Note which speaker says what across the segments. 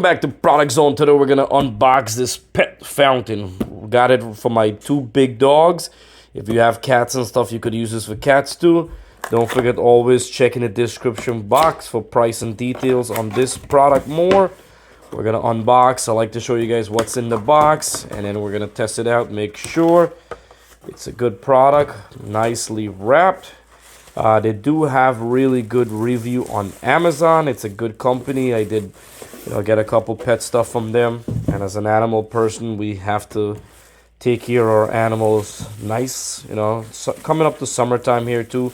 Speaker 1: back to Product Zone. Today we're gonna unbox this pet fountain. Got it for my two big dogs. If you have cats and stuff, you could use this for cats too. Don't forget, always check in the description box for price and details on this product more. We're gonna unbox. I like to show you guys what's in the box, and then we're gonna test it out, make sure it's a good product, nicely wrapped. They do have really good review on Amazon. It's a good company. I did, get a couple pet stuff from them. And as an animal person, we have to take care of our animals nice. So coming up to summertime here too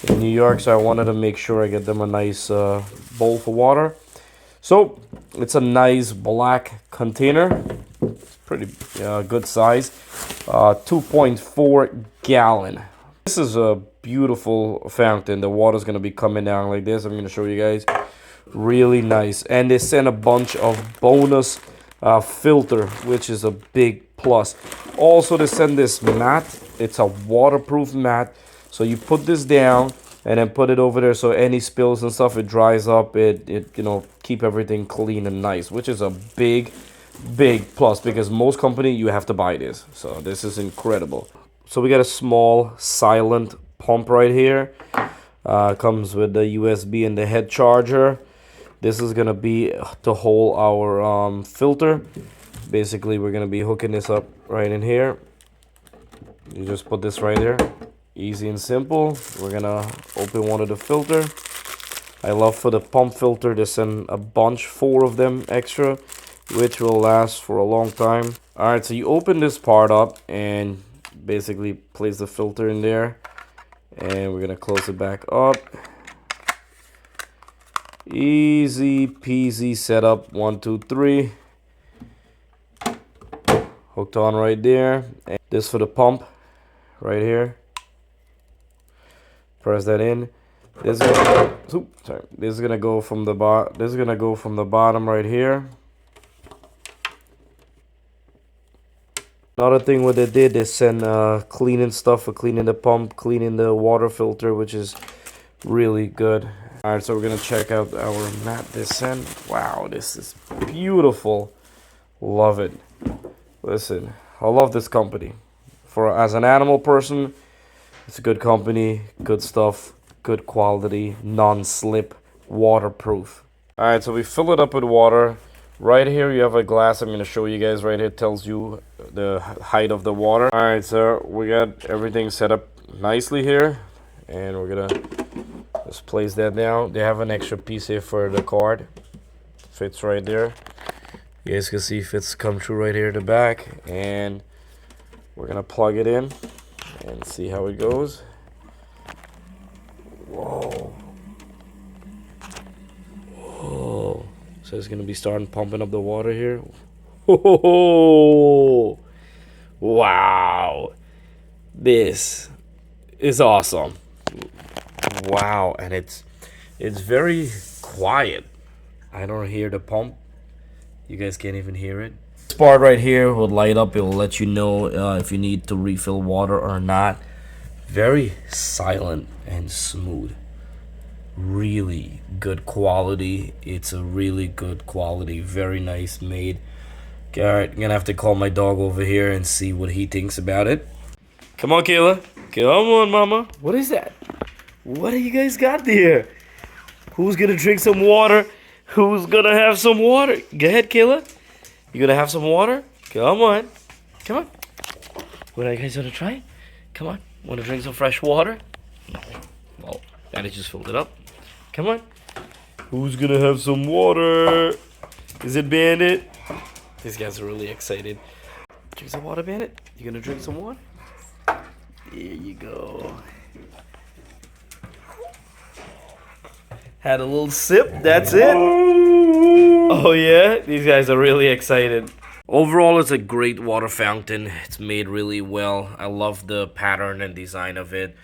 Speaker 1: in New York, so I wanted to make sure I get them a nice bowl for water. So it's a nice black container. It's pretty good size. 2.4 gallon. This is a beautiful fountain. The water's going to be coming down like this. I'm going to show you guys. Really nice. And they sent a bunch of bonus filter, which is a big plus. Also, they send this mat. It's a waterproof mat. So you put this down and then put it over there, so any spills and stuff, it dries up. It keep everything clean and nice, which is a big plus, because most company you have to buy this. So this is incredible. So we got a small silent pump right here. Comes with the USB and the head charger. This is gonna be to hold our filter. Basically, we're gonna be hooking this up right in here. You just put this right there. Easy and simple. We're gonna open one of the filter. I love for the pump filter, they send a bunch, 4 of them extra, which will last for a long time. Alright, so you open this part up and basically place the filter in there, and we're gonna close it back up. Easy peasy setup. 1 2 3, hooked on right there. And this for the pump right here. Press that in. This is gonna go from the bottom right here. Another thing what they did, they send cleaning stuff for cleaning the pump, cleaning the water filter, which is really good. Alright, so we're gonna check out our mat they sent. Wow, this is beautiful. Love it. Listen, I love this company. As an animal person, it's a good company, good stuff, good quality, non-slip, waterproof. Alright, so we fill it up with water. Right here you have a glass. I'm going to show you guys right here. It tells you the height of the water. Alright, so we got everything set up nicely here. And we're going to just place that down. They have an extra piece here for the cord. Fits right there. You guys can see if it's come through right here at the back. And we're going to plug it in and see how it goes. Whoa. Whoa. So it's going to be starting pumping up the water here. Oh, wow. This is awesome. Wow. And it's very quiet. I don't hear the pump. You guys can't even hear it. This part right here will light up. It will let you know if you need to refill water or not. Very silent and smooth. Really good quality. It's a really good quality, very nice made. Alright, I'm gonna have to call my dog over here and see what he thinks about it. Come on, Kayla. Come on, mama. What is that? What do you guys got there? Who's gonna drink some water? Who's gonna have some water? Go ahead, Kayla. You gonna have some water? Come on. Come on. What are you guys gonna try? Come on. Wanna drink some fresh water? No. Well, Daddy just filled it up. Come on. Who's gonna have some water? Is it Bandit? These guys are really excited. Drink some water, Bandit? You gonna drink some water? There you go. Had a little sip, that's it. Oh yeah? These guys are really excited. Overall, it's a great water fountain. It's made really well. I love the pattern and design of it.